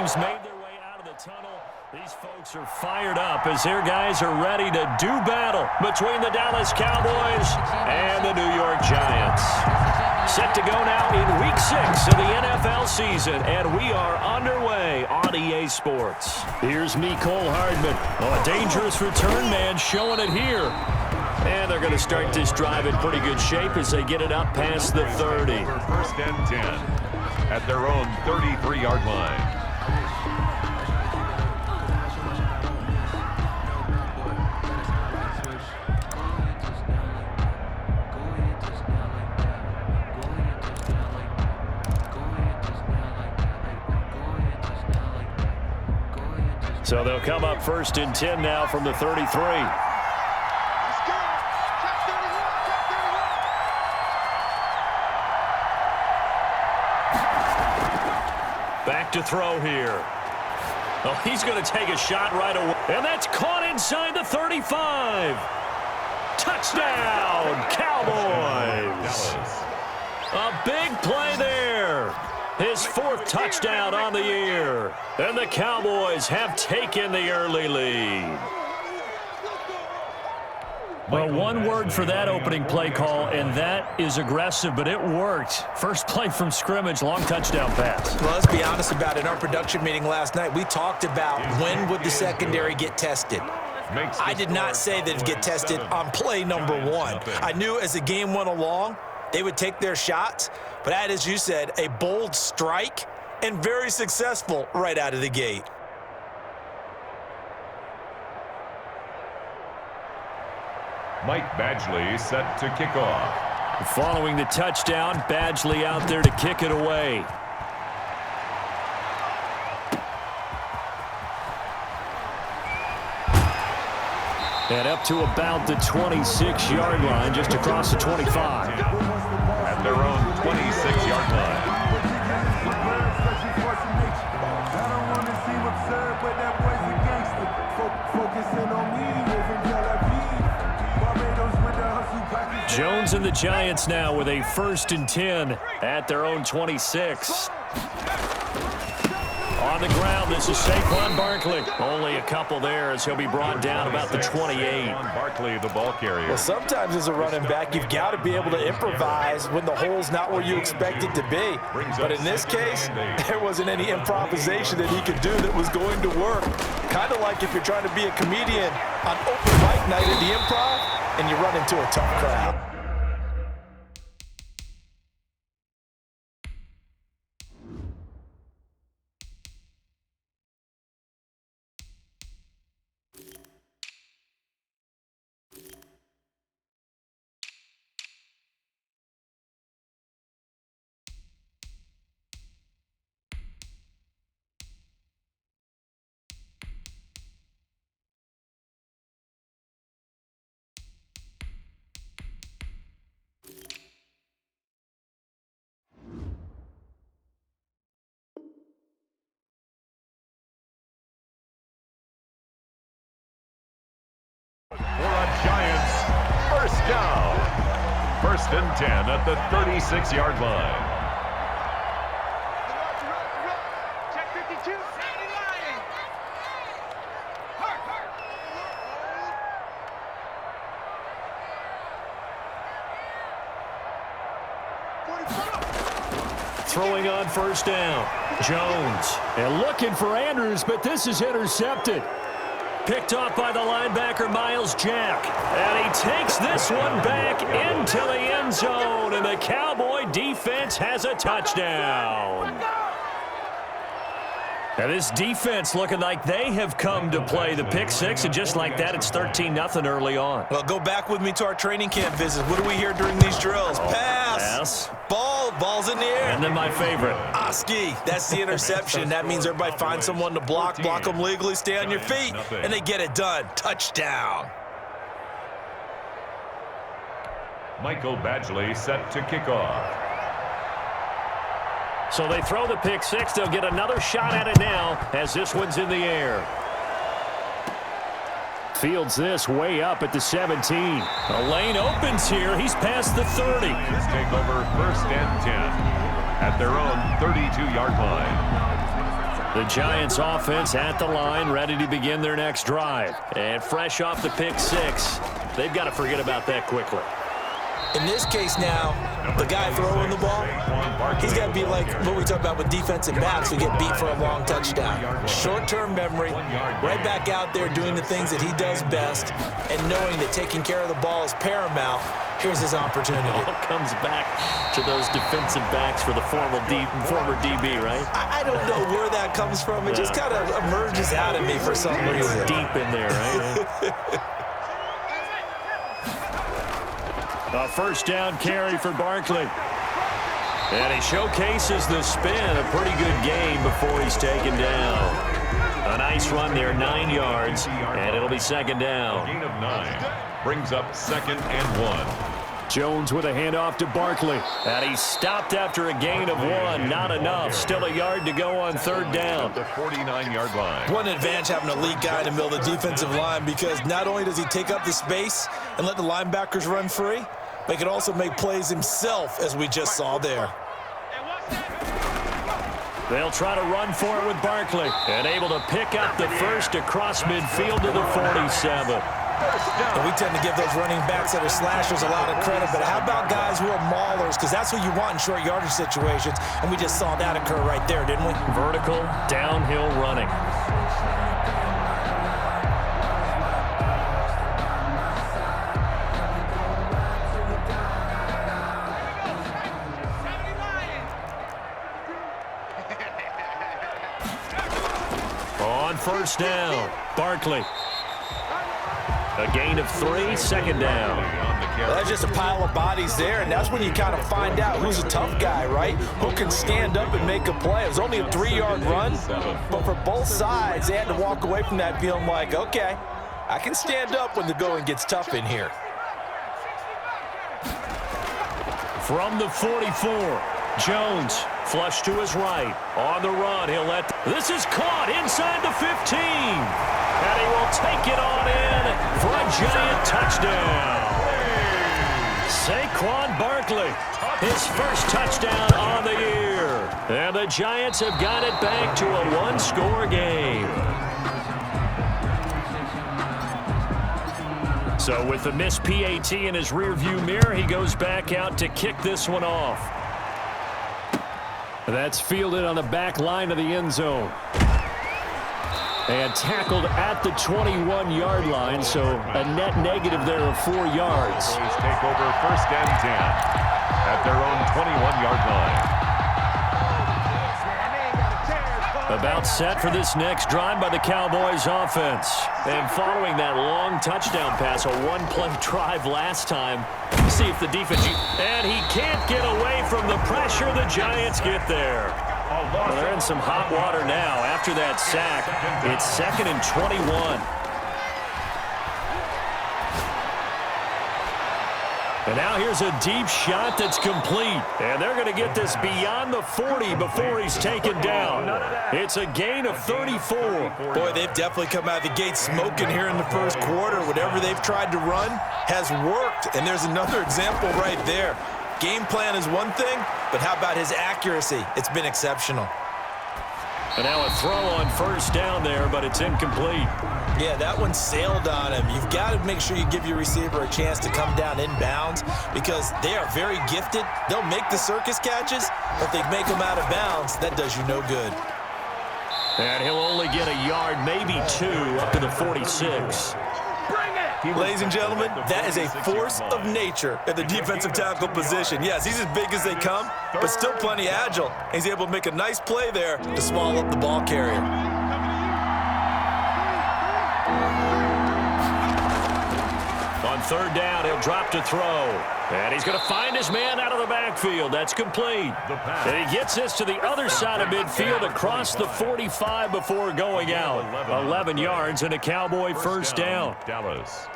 teams made their way out of the tunnel. These folks are fired up as their guys are ready to do battle between the Dallas Cowboys and the New York Giants. Set to go now in Week 6 of the NFL season, and we are underway on EA Sports. Here's Mecole Hardman. Oh, a dangerous return man showing it here. And they're going to start this drive in pretty good shape as they get it up past the 30. First and 10 at their own 33-yard line. So they'll come up first and 10 now from the 33. Back to throw here. Oh, he's going to take a shot right away. And that's caught inside the 35. Touchdown, Cowboys. A big play there. His 4th touchdown on the year. And the Cowboys have taken the early lead. Well, one word for that opening play call, and that is aggressive, but it worked. First play from scrimmage, long touchdown pass. Well, let's be honest about it. In our production meeting last night, we talked about when would the secondary get tested. I did not say that it'd get tested on play number 1. I knew as the game went along, they would take their shots, but that, as you said, a bold strike and very successful right out of the gate. Mike Badgley set to kick off. Following the touchdown, Badgley out there to kick it away. And up to about the 26-yard line, just across the 25. At their own 26-yard line. Jones and the Giants now with a 1st and 10 at their own 26. On the ground, this is Saquon Barkley. Only a couple there as he'll be brought down about the 28. Barkley, the ball carrier. Well, sometimes as a running back, you've got to be able to improvise when the hole's not where you expect it to be. But in this case, there wasn't any improvisation that he could do that was going to work. Kind of like if you're trying to be a comedian on open mic night at the Improv and you run into a tough crowd. For a Giants first down. 1st and 10 at the 36-yard line. Check 52. Throwing on 1st down. Jones. And looking for Andrews, but this is intercepted. Picked off by the linebacker, Miles Jack. And he takes this one back into the end zone. And the Cowboy defense has a touchdown. Now this defense looking like they have come to play the pick 6. And just like that, it's 13-0 early on. Well, go back with me to our training camp visit. What do we hear during these drills? Pass. Ball's in the air. And then my favorite. Oski, that's the interception. That means everybody finds someone to block them legally, stay on your feet, and they get it done. Touchdown. Michael Badgley set to kick off. So they throw the pick 6. They'll get another shot at it now as this one's in the air. Fields this way up at the 17. The lane opens here. He's past the 30. Take over 1st and 10 at their own 32-yard line. The Giants offense at the line, ready to begin their next drive. And fresh off the pick six, they've got to forget about that quickly. In this case now, the guy throwing the ball, he's got to be like what we talk about with defensive backs who get beat for a long touchdown. Short-term memory, right back out there doing the things that he does best, and knowing that taking care of the ball is paramount. Here's his opportunity. All comes back to those defensive backs for the former DB, right? I don't know where that comes from. It just kind of emerges out of me for some reason. It's deep in there, right? A first down carry for Barkley. And he showcases the spin. A pretty good game before he's taken down. A nice run there, 9 yards, and it'll be second down. Gain of 9 brings up 2nd and 1. Jones with a handoff to Barkley. And he's stopped after a gain of 1. Not enough. Still a yard to go on third down. The 49-yard line. One advantage having a lead guy in the middle of the defensive line, because not only does he take up the space and let the linebackers run free, but he can also make plays himself, as we just saw there. They'll try to run for it with Barkley. And able to pick up the first across midfield to the 47. And we tend to give those running backs that are slashers a lot of credit, but how about guys who are maulers? Because that's what you want in short yardage situations, and we just saw that occur right there, didn't we? Vertical, downhill running. On first down, Barkley. A gain of 3, second down. Well, that's just a pile of bodies there, and that's when you kind of find out who's a tough guy, right? Who can stand up and make a play. It was only a 3-yard run, but for both sides, they had to walk away from that feeling like, okay, I can stand up when the going gets tough in here. From the 44, Jones flush to his right. On the run, he'll let... This is caught inside the 15. And he will take it on in for a giant touchdown. Saquon Barkley, his first touchdown on the year. And the Giants have got it back to a one-score game. So with the missed PAT in his rearview mirror, he goes back out to kick this one off. That's fielded on the back line of the end zone. And tackled at the 21-yard line, so a net negative there of 4 yards. Take over 1st and 10 at their own 21-yard line. About set for this next drive by the Cowboys offense. And following that long touchdown pass, a one-play drive last time. See if the defense... And he can't get away from the pressure. The Giants get there. Well, they're in some hot water now after that sack. It's 2nd and 21. And now here's a deep shot that's complete. And they're going to get this beyond the 40 before he's taken down. It's a gain of 34. Boy, they've definitely come out of the gate smoking here in the first quarter. Whatever they've tried to run has worked. And there's another example right there. Game plan is one thing, but how about his accuracy? It's been exceptional. And now a throw on first down there, but it's incomplete. Yeah, that one sailed on him. You've got to make sure you give your receiver a chance to come down inbounds, because they are very gifted. They'll make the circus catches, but if they make them out of bounds, that does you no good. And he'll only get a yard, maybe 2, up to the 46. Ladies and gentlemen, that is a force of nature at the defensive tackle position. Yes, he's as big as they come, but still plenty agile. He's able to make a nice play there to swallow up the ball carrier. On third down, he'll drop to throw. And he's going to find his man out of the backfield. That's complete. And he gets this to the other side of midfield across the 45 before going out. 11 yards and a Cowboy first down. Dallas.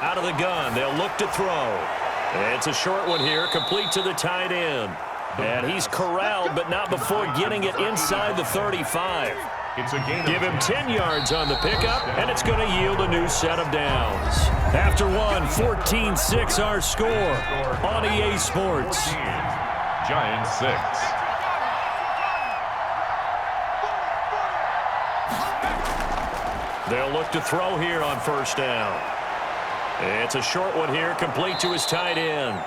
Out of the gun, they'll look to throw. It's a short one here, complete to the tight end. And he's corralled, but not before getting it inside the 35. It's a gain. Give him 10 yards on the pickup, and it's going to yield a new set of downs. After one, 14-6 our score on EA Sports. 14, Giants 6. They'll look to throw here on first down. It's a short one here, complete to his tight end.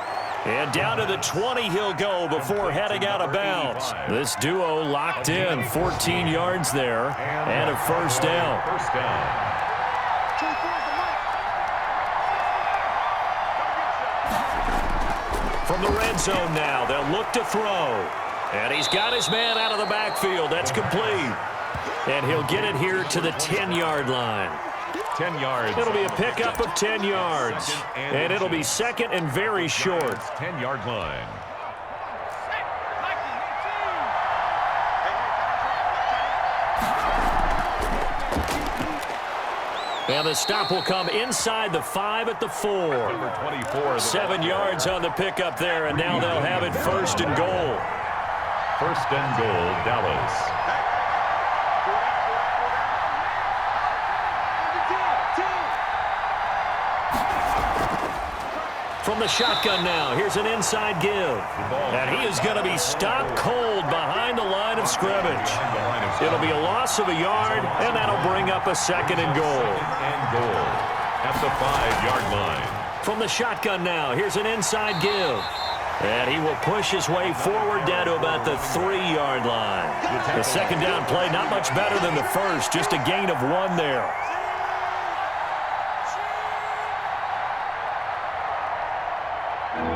And down to the 20 he'll go before heading out of bounds. This duo locked in, 14 yards there, and a first down. First down. From the red zone now, they'll look to throw. And he's got his man out of the backfield. That's complete. And he'll get it here to the 10-yard line. 10 yards. It'll be a pickup of 10 yards. And it'll be second and very short. 10-yard line. And the stop will come inside the 5 at the 4. Number 24. 7 yards on the pickup there, and now they'll have it first and goal. First and goal, Dallas. From the shotgun now, here's an inside give. And he is going to be stopped cold behind the line of scrimmage. It'll be a loss of a yard, and that'll bring up a second and goal. And goal at the 5-yard line. From the shotgun now, here's an inside give. And he will push his way forward down to about the 3-yard line. The second down play, not much better than the first, just a gain of 1 there.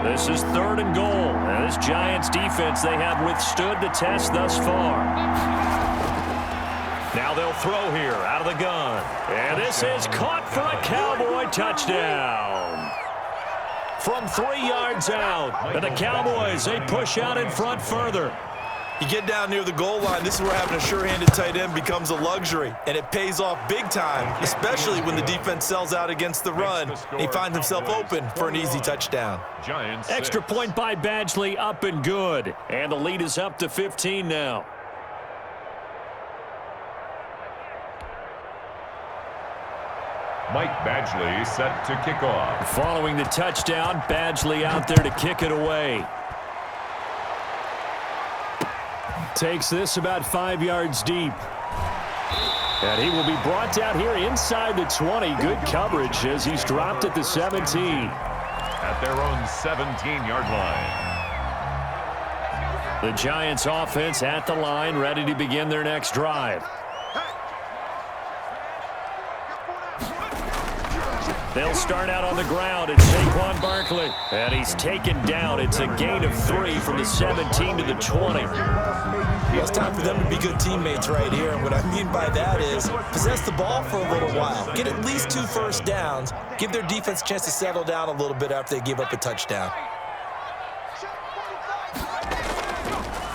This is third and goal. And this Giants defense, they have withstood the test thus far. Now they'll throw here out of the gun. And this is caught for a Cowboy touchdown. From 3 yards out. And the Cowboys, they push out in front further. You get down near the goal line, this is where having a sure-handed tight end becomes a luxury, and it pays off big time, especially when the defense sells out against the run. He finds himself open for an easy touchdown. Giants Extra 6. point by Badgley, up and good. And the lead is up to 15 now. Mike Badgley set to kick off. Following the touchdown, Badgley out there to kick it away. Takes this about 5 yards deep. And he will be brought down here inside the 20. Good coverage as he's dropped at the 17. At their own 17-yard line. The Giants offense at the line, ready to begin their next drive. They'll start out on the ground. It's Saquon Barkley. And he's taken down. It's a gain of 3 from the 17 to the 20. Well, it's time for them to be good teammates right here. And what I mean by that is possess the ball for a little while. Get at least 2 first downs. Give their defense a chance to settle down a little bit after they give up a touchdown.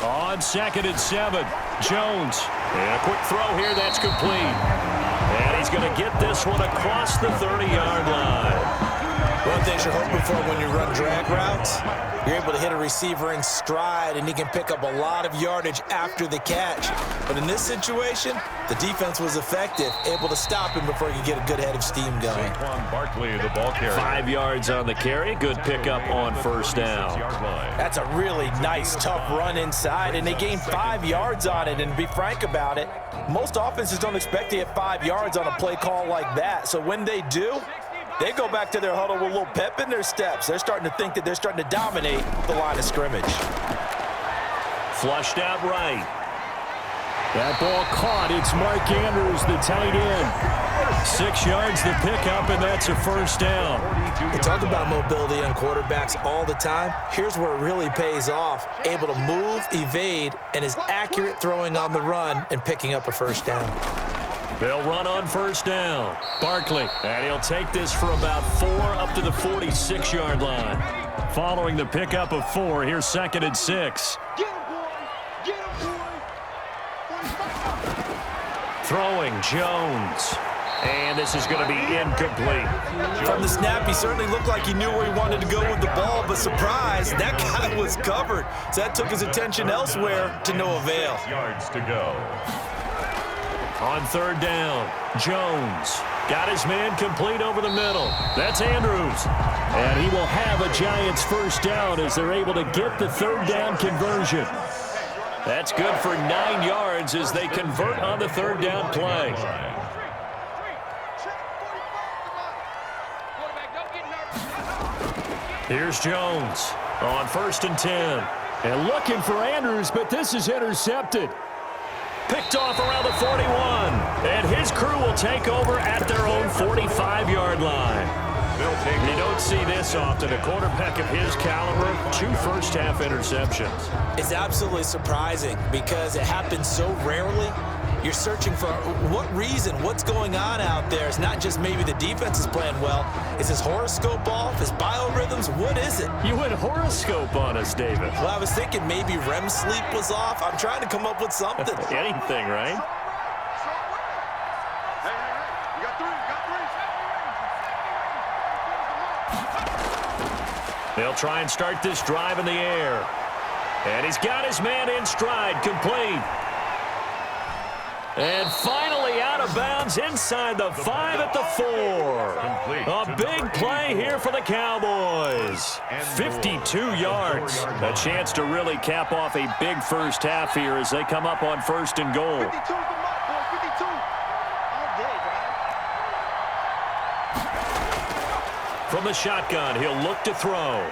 On 2nd and 7, Jones. And a quick throw here. That's complete. And he's going to get this one across the 30-yard line. One thing you're hoping for when you run drag routes, you're able to hit a receiver in stride, and he can pick up a lot of yardage after the catch. But in this situation, the defense was effective, able to stop him before he could get a good head of steam going. Saquon Barkley, the ball carrier. 5 yards on the carry. Good pickup on first down. That's a really nice, tough run inside, and they gained 5 yards on it. And to be frank about it, most offenses don't expect to get 5 yards on a play call like that. So when they do, they go back to their huddle with a little pep in their steps. They're starting to think that they're starting to dominate the line of scrimmage. Flushed out right. That ball caught. It's Mark Andrews, the tight end. 6 yards the pickup, and that's a first down. We talk about mobility on quarterbacks all the time. Here's where it really pays off. Able to move, evade, and is accurate throwing on the run and picking up a first down. They'll run on first down. Barkley, and he'll take this for about 4 up to the 46-yard line. Following the pickup of 4, here's 2nd and 6. Get him, boy. Get him, boy. Throwing Jones. And this is going to be incomplete. From the snap, he certainly looked like he knew where he wanted to go with the ball, but surprise, that guy was covered. So that took his attention elsewhere to no avail. 6 yards to go. On third down, Jones got his man complete over the middle. That's Andrews. And he will have a Giants first down as they're able to get the third down conversion. That's good for 9 yards as they convert on the third down play. Here's Jones on 1st and 10. And looking for Andrews, but this is intercepted. Picked off around the 41. And his crew will take over at their own 45-yard line. You don't see this often. A quarterback of his caliber, 2 first-half interceptions. It's absolutely surprising because it happens so rarely. You're searching for what reason, what's going on out there. It's not just maybe the defense is playing well. Is his horoscope off? His biorhythms? What is it? You went horoscope on us, David. Well, I was thinking maybe REM sleep was off. I'm trying to come up with something. Anything, right? They'll try and start this drive in the air. And he's got his man in stride, complete. And finally out of bounds inside the 5 at the 4. A big play here for the Cowboys. 52 yards. A chance to really cap off a big first half here as they come up on 1st and goal. From the shotgun, he'll look to throw.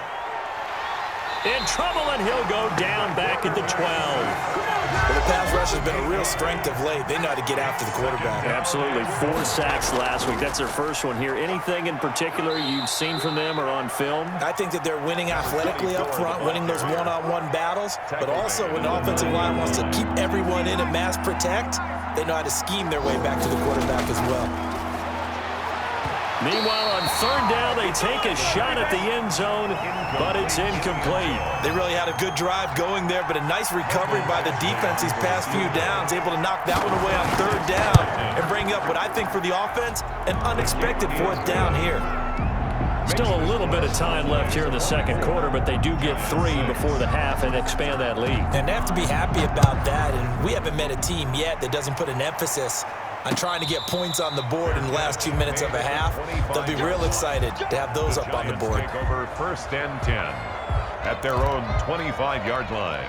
In trouble, and he'll go down back at the 12. Well, the pass rush has been a real strength of late. They know how to get after the quarterback. Absolutely. 4 sacks last week. That's their first one here. Anything in particular you've seen from them or on film? I think that they're winning athletically up front, winning those one-on-one battles, but also when the offensive line wants to keep everyone in and mass protect, they know how to scheme their way back to the quarterback as well. Meanwhile, on third down, they take a shot at the end zone, but it's incomplete. They really had a good drive going there, but a nice recovery by the defense these past few downs, able to knock that one away on third down and bring up what I think for the offense, an unexpected 4th down here. Still a little bit of time left here in the second quarter, but they do get 3 before the half and expand that lead. And they have to be happy about that, and we haven't met a team yet that doesn't put an emphasis on trying to get points on the board in the last 2 minutes of a half. They'll be real excited to have those up on the board. Take over 1st and 10 at their own 25-yard line.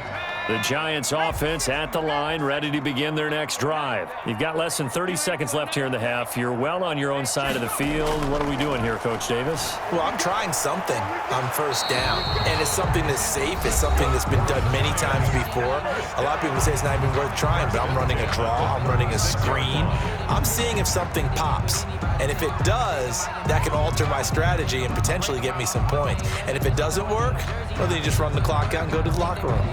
The Giants offense at the line, ready to begin their next drive. You've got less than 30 seconds left here in the half. You're well on your own side of the field. What are we doing here, Coach Davis? Well, I'm trying something on 1st down, and it's something that's safe. It's something that's been done many times before. A lot of people say it's not even worth trying, but I'm running a draw. I'm running a screen. I'm seeing if something pops, and if it does, that can alter my strategy and potentially get me some points. And if it doesn't work, well, then you just run the clock out and go to the locker room.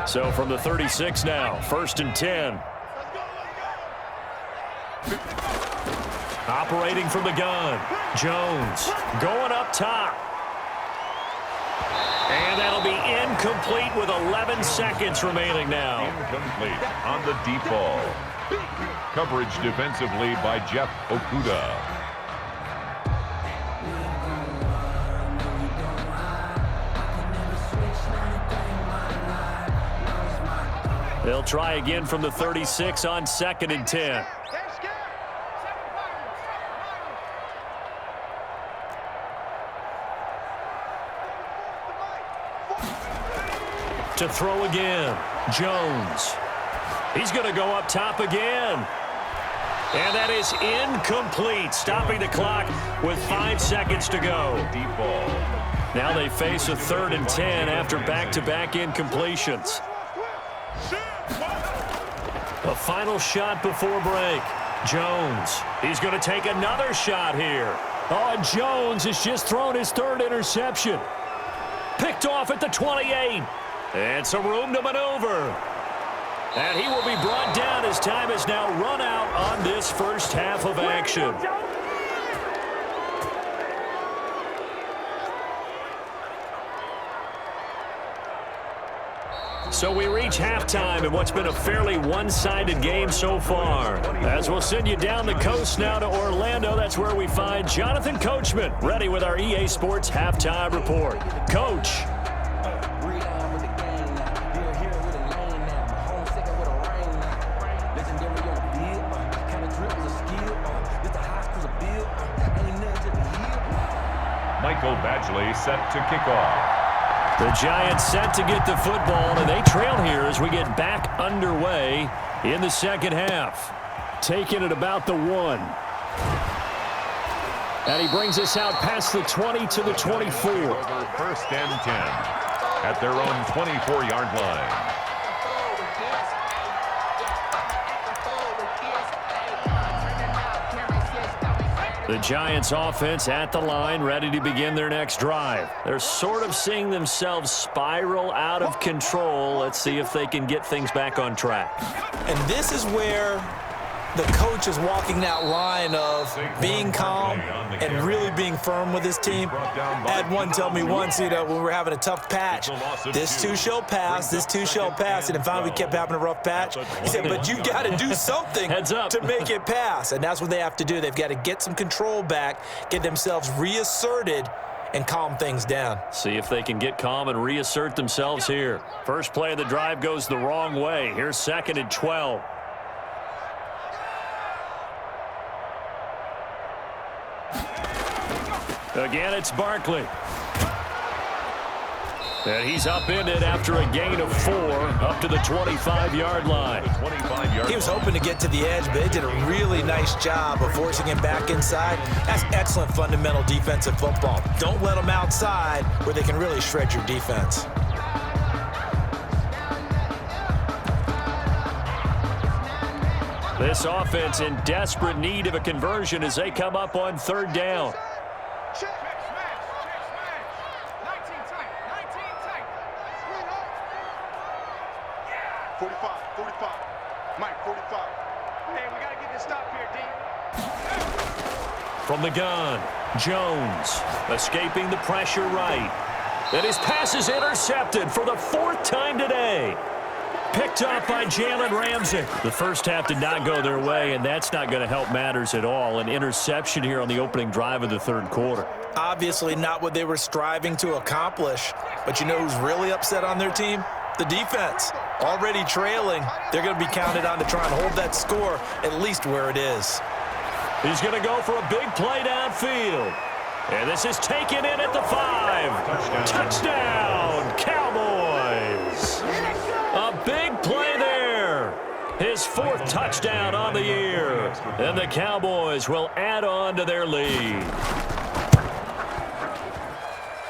So from the 36 now, 1st and 10. Operating from the gun, Jones going up top. And that'll be incomplete with 11 seconds remaining now. Incomplete on the deep ball. Coverage defensively by Jeff Okuda. They'll try again from the 36 on 2nd and 10. To throw again, Jones. He's going to go up top again. And that is incomplete, stopping the clock with 5 seconds to go. Deep ball. Now they face a 3rd and 10 after back-to-back incompletions. A final shot before break. Jones. He's going to take another shot here. Oh, and Jones has just thrown his 3rd interception. Picked off at the 28. And some room to maneuver. And he will be brought down as time is now run out on this first half of action. So we reach halftime in what's been a fairly one-sided game so far. As we'll send you down the coast now to Orlando, that's where we find Jonathan Coachman, ready with our EA Sports Halftime Report. Coach. Legendary Michael Badgley set to kick off. The Giants set to get the football, and they trail here as we get back underway in the second half. Taking it about the 1. And he brings us out past the 20 to the 24. Over first and 10 at their own 24-yard line. The Giants offense at the line, ready to begin their next drive. They're sort of seeing themselves spiral out of control. Let's see if they can get things back on track. And this is where the coach is walking that line of being calm and really being firm with his team. I had one tell me once, when we were having a tough patch, this too shall pass, this too shall pass, and then finally we kept having a rough patch. He said, but you got to do something to make it pass, and that's what they have to do. They've got to get some control back, get themselves reasserted, and calm things down. See if they can get calm and reassert themselves here. First play of the drive goes the wrong way. Here's 2nd and 12. Again, it's Barkley. And he's upended after a gain of 4 up to the 25-yard line. He was hoping to get to the edge, but they did a really nice job of forcing him back inside. That's excellent fundamental defensive football. Don't let them outside where they can really shred your defense. This offense in desperate need of a conversion as they come up on 3rd down. 45. Mike, 45. Hey, we got to get this stop here, D. From the gun, Jones escaping the pressure right. And his pass is intercepted for the 4th time today. Picked up by Jalen Ramsey. The first half did not go their way, and that's not going to help matters at all. An interception here on the opening drive of the 3rd quarter. Obviously not what they were striving to accomplish. But you know who's really upset on their team? The defense. Already trailing, they're going to be counted on to try and hold that score at least where it is. He's going to go for a big play downfield. And this is taken in at the 5. Touchdown, Cowboys. A big play there. His 4th touchdown on the year. And the Cowboys will add on to their lead.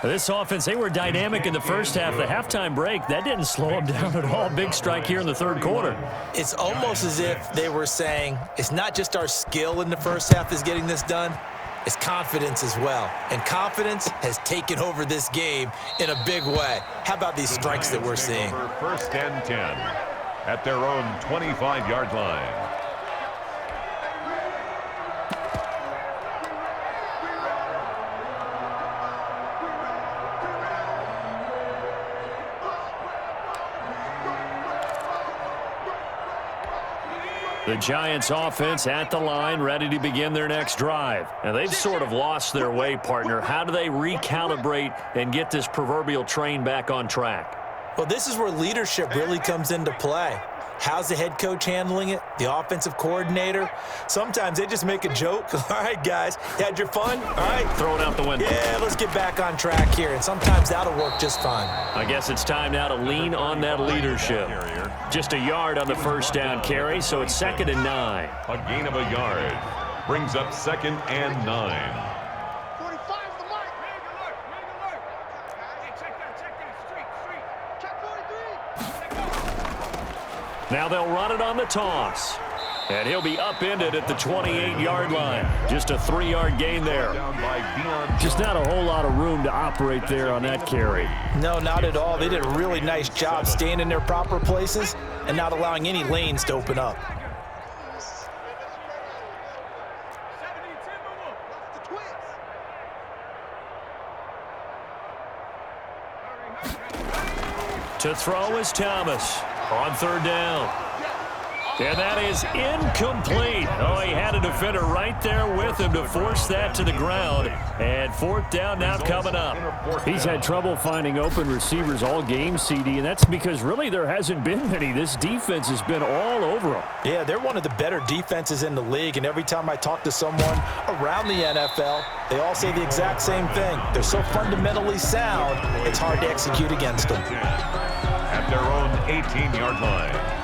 This offense, they were dynamic in the first half. The halftime break, that didn't slow them down at all. Big strike here in the 3rd quarter. It's almost as if they were saying, it's not just our skill in the first half is getting this done, it's confidence as well. And confidence has taken over this game in a big way. How about these strikes that we're seeing? First and 10 at their own 25-yard line. The Giants offense at the line, ready to begin their next drive. And they've sort of lost their way, partner. How do they recalibrate and get this proverbial train back on track? Well, this is where leadership really comes into play. How's the head coach handling it? The offensive coordinator? Sometimes they just make a joke. All right, guys, you had your fun? All right. Throw it out the window. Yeah, let's get back on track here. And sometimes that'll work just fine. I guess it's time now to lean on that leadership. Just a yard on the first down carry, so it's 2nd and 9. A gain of a yard brings up 2nd and 9. 45 is the mark. Make alert. Hey, check that. Street. Check 43. Now they'll run it on the toss. And he'll be upended at the 28-yard line. Just a 3-yard gain there. Just not a whole lot of room to operate there on that carry. No, not at all. They did a really nice job staying in their proper places and not allowing any lanes to open up. To throw is Thomas on 3rd down. And that is incomplete. Oh, he had a defender right there with him to force that to the ground. And fourth down now coming up. He's had trouble finding open receivers all game, CD, and that's because really there hasn't been many. This defense has been all over him. Yeah, they're one of the better defenses in the league, and every time I talk to someone around the NFL, they all say the exact same thing. They're so fundamentally sound, it's hard to execute against them. At their own 18-yard line.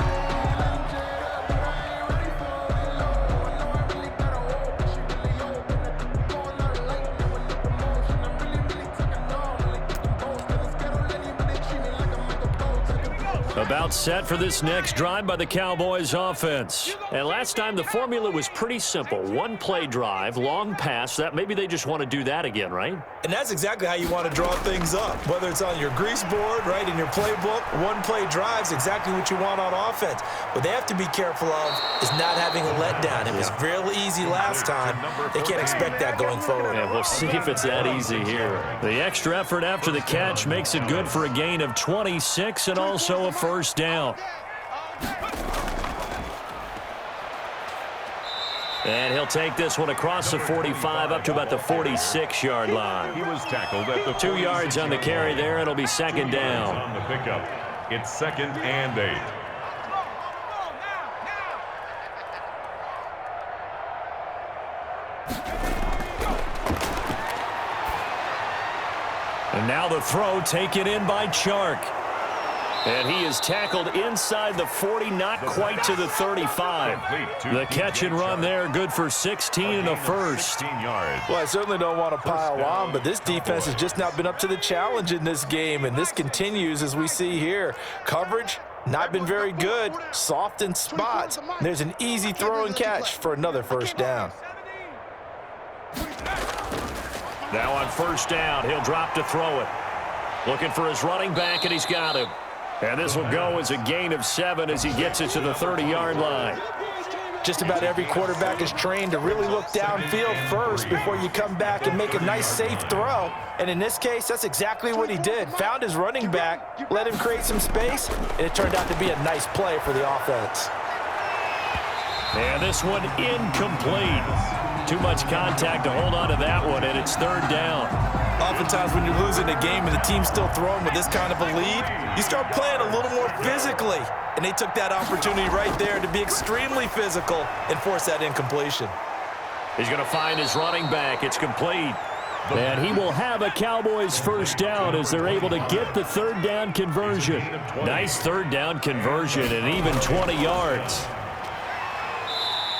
About set for this next drive by the Cowboys offense. And last time the formula was pretty simple. One play drive, long pass. That maybe they just want to do that again, right? And that's exactly how you want to draw things up. Whether it's on your grease board, right, in your playbook, one play drive is exactly what you want on offense. What they have to be careful of is not having a letdown. It was real easy last time. They can't expect that going forward. Yeah, we'll see if it's that easy here. The extra effort after the catch makes it good for a gain of 26 and also a first down. And he'll take this one across the 45 up to about the 46-yard line. He was tackled at the 2 yards on the carry there. It'll be second down. On the pickup. It's 2nd and 8. And now the throw taken in by Chark. And he is tackled inside the 40, not quite to the 35. The catch and run there, good for 16 and a first. Well, I certainly don't want to pile on, but this defense has just not been up to the challenge in this game, and this continues as we see here. Coverage, not been very good, soft in spots. There's an easy throw and catch for another first down. Now on first down, he'll drop to throw it. Looking for his running back, and he's got him. And this will go as a gain of 7 as he gets it to the 30-yard line. Just about every quarterback is trained to really look downfield first before you come back and make a nice, safe throw. And in this case, that's exactly what he did. Found his running back, let him create some space, and it turned out to be a nice play for the offense. And this one incomplete. Too much contact to hold on to that one, and it's third down. Oftentimes when you're losing a game and the team's still throwing with this kind of a lead, you start playing a little more physically. And they took that opportunity right there to be extremely physical and force that incompletion. He's going to find his running back. It's complete. And he will have a Cowboys first down as they're able to get the third down conversion. Nice third down conversion and even 20 yards.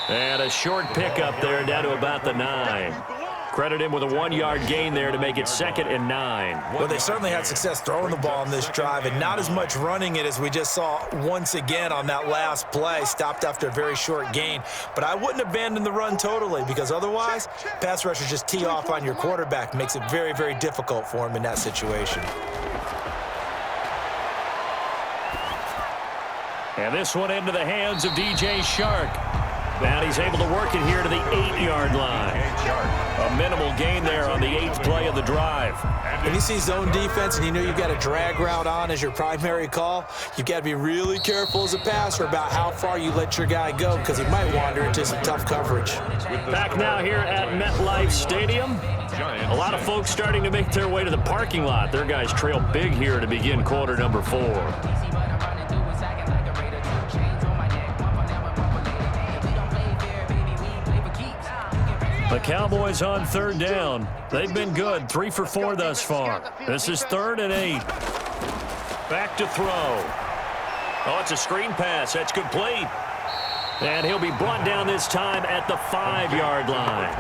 And a short pickup there down to about the 9. Credit him with a 1-yard gain there to make it 2nd and 9. Well, they certainly had success throwing the ball on this drive and not as much running it as we just saw once again on that last play. Stopped after a very short gain. But I wouldn't abandon the run totally because otherwise, pass rushers just tee off on your quarterback. Makes it very, very difficult for him in that situation. And this one into the hands of DJ Chark. And he's able to work it here to the 8-yard line. A minimal gain there on the 8th play of the drive. When you see zone defense and you know you've got a drag route on as your primary call, you've got to be really careful as a passer about how far you let your guy go because he might wander into some tough coverage. Back now here at MetLife Stadium. A lot of folks starting to make their way to the parking lot. Their guys trail big here to begin quarter number 4. The Cowboys on third down. They've been good, 3 for 4 thus far. This is 3rd and 8. Back to throw. Oh, it's a screen pass. That's complete. And he'll be brought down this time at the 5-yard line.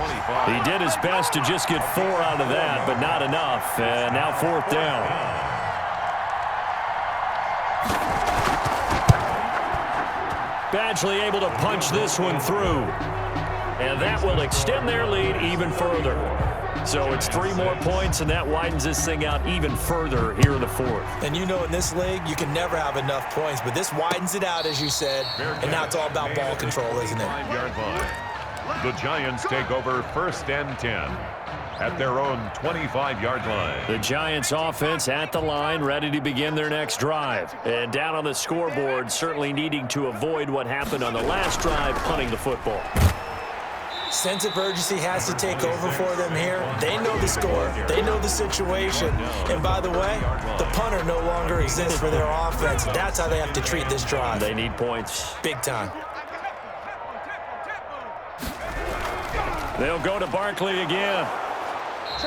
He did his best to just get 4 out of that, but not enough. And now 4th down. Badgley able to punch this one through. And that will extend their lead even further. So it's 3 more points, and that widens this thing out even further here in the 4th. And you know in this league, you can never have enough points, but this widens it out, as you said, and now it's all about ball control, isn't it? 5-yard line. The Giants take over 1st and 10. at their own 25-yard line. The Giants offense at the line, ready to begin their next drive. And down on the scoreboard, certainly needing to avoid what happened on the last drive, punting the football. Sense of urgency has to take over for them here. They know the score. They know the situation. And by the way, the punter no longer exists for their offense. That's how they have to treat this drive. They need points. Big time. They'll go to Barkley again.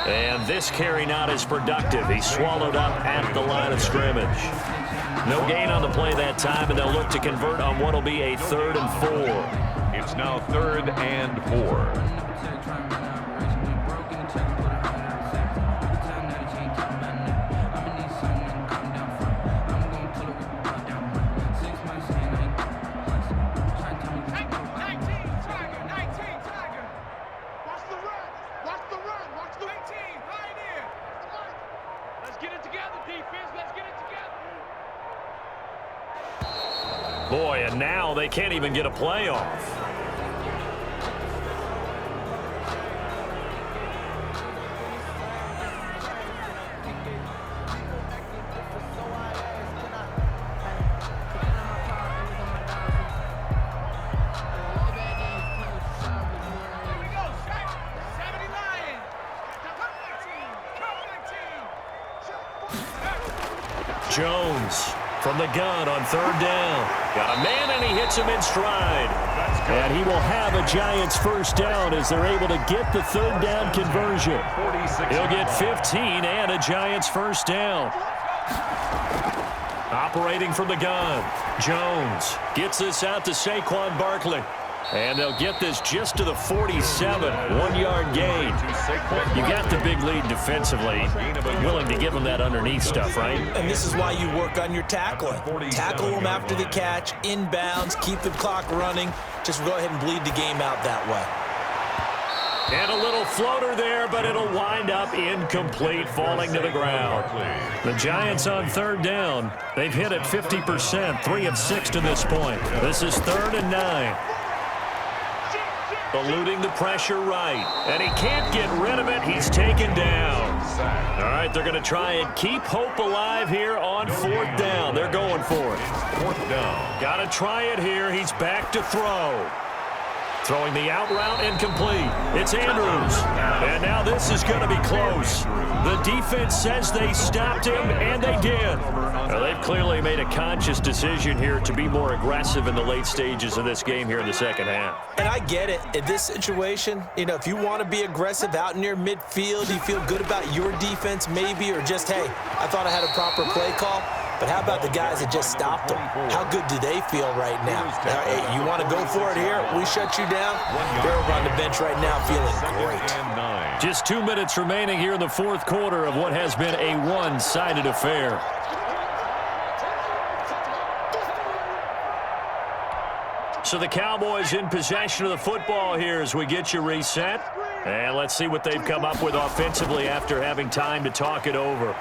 And this carry not as productive. He's swallowed up at the line of scrimmage. No gain on the play that time, and they'll look to convert on what will be a 3rd and 4. It's now 3rd and 4. Boy, and now they can't even get a play off. Jones from the gun on 3rd down. Got a man, and he hits him in stride. And he will have a Giants first down as they're able to get the 3rd down conversion. He'll get 15 and a Giants first down. Operating from the gun, Jones gets this out to Saquon Barkley. And they'll get this just to the 47, 1-yard gain. You got the big lead defensively, willing to give them that underneath stuff, right? And this is why you work on your tackling. Tackle them after the catch, inbounds, keep the clock running. Just go ahead and bleed the game out that way. And a little floater there, but it'll wind up incomplete, falling to the ground. The Giants on 3rd down. They've hit it 50%, 3 of 6 to this point. This is 3rd and 9. Eluding the pressure right. And he can't get rid of it. He's taken down. All right, they're going to try and keep hope alive here on 4th down. They're going for it. 4th down. Got to try it here. He's back to throw. Throwing the out route incomplete. It's Andrews. And now this is going to be close. The defense says they stopped him, and they did. Now, they've clearly made a conscious decision here to be more aggressive in the late stages of this game here in the second half. And I get it. In this situation, you know, if you want to be aggressive out near midfield, you feel good about your defense maybe, or just, hey, I thought I had a proper play call. But how about the guys that just stopped them? How good do they feel right now? Hey, you want to go for it here? We shut you down? They're over on the bench right now feeling great. Just 2 minutes remaining here in the 4th quarter of what has been a one-sided affair. So the Cowboys in possession of the football here as we get you reset. And let's see what they've come up with offensively after having time to talk it over.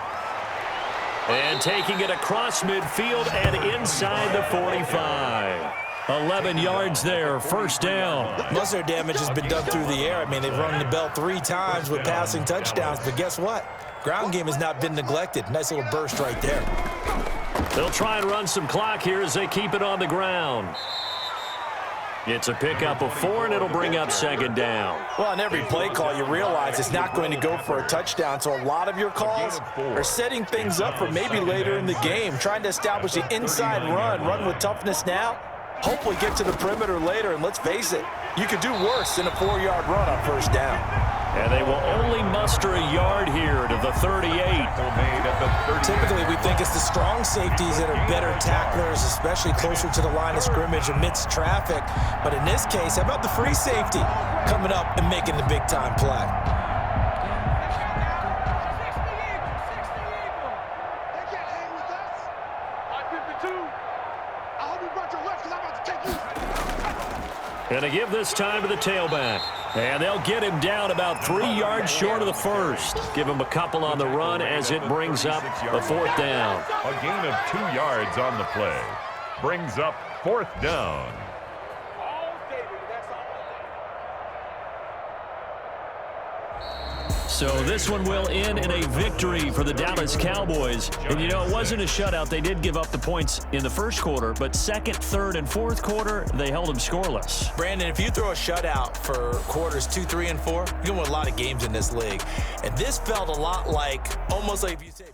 And taking it across midfield and inside the 45. 11 yards there, first down. Most of their damage has been done through the air. I mean, they've rung the bell 3 times with passing touchdowns, but guess what? Ground game has not been neglected. Nice little burst right there. They'll try and run some clock here as they keep it on the ground. It's a pickup of 4, and it'll bring up 2nd down. Well, on every play call, you realize it's not going to go for a touchdown, so a lot of your calls are setting things up for maybe later in the game, trying to establish the inside run with toughness now, hopefully get to the perimeter later, and let's face it, you could do worse than a 4-yard run on first down. And they will only muster a yard here to the 38. Typically, we think it's the strong safeties that are better tacklers, especially closer to the line of scrimmage amidst traffic. But in this case, how about the free safety coming up and making the big-time play? And they give this time to the tailback. And they'll get him down about 3 yards short of the first. Give him a couple on the run as it brings up a 4th down. A gain of 2 yards on the play. Brings up 4th down. So this one will end in a victory for the Dallas Cowboys. And, you know, it wasn't a shutout. They did give up the points in the first quarter, but second, third, and fourth quarter, they held them scoreless. Brandon, if you throw a shutout for quarters 2, 3, and 4, you're going to win a lot of games in this league. And this felt a lot like, almost like if you say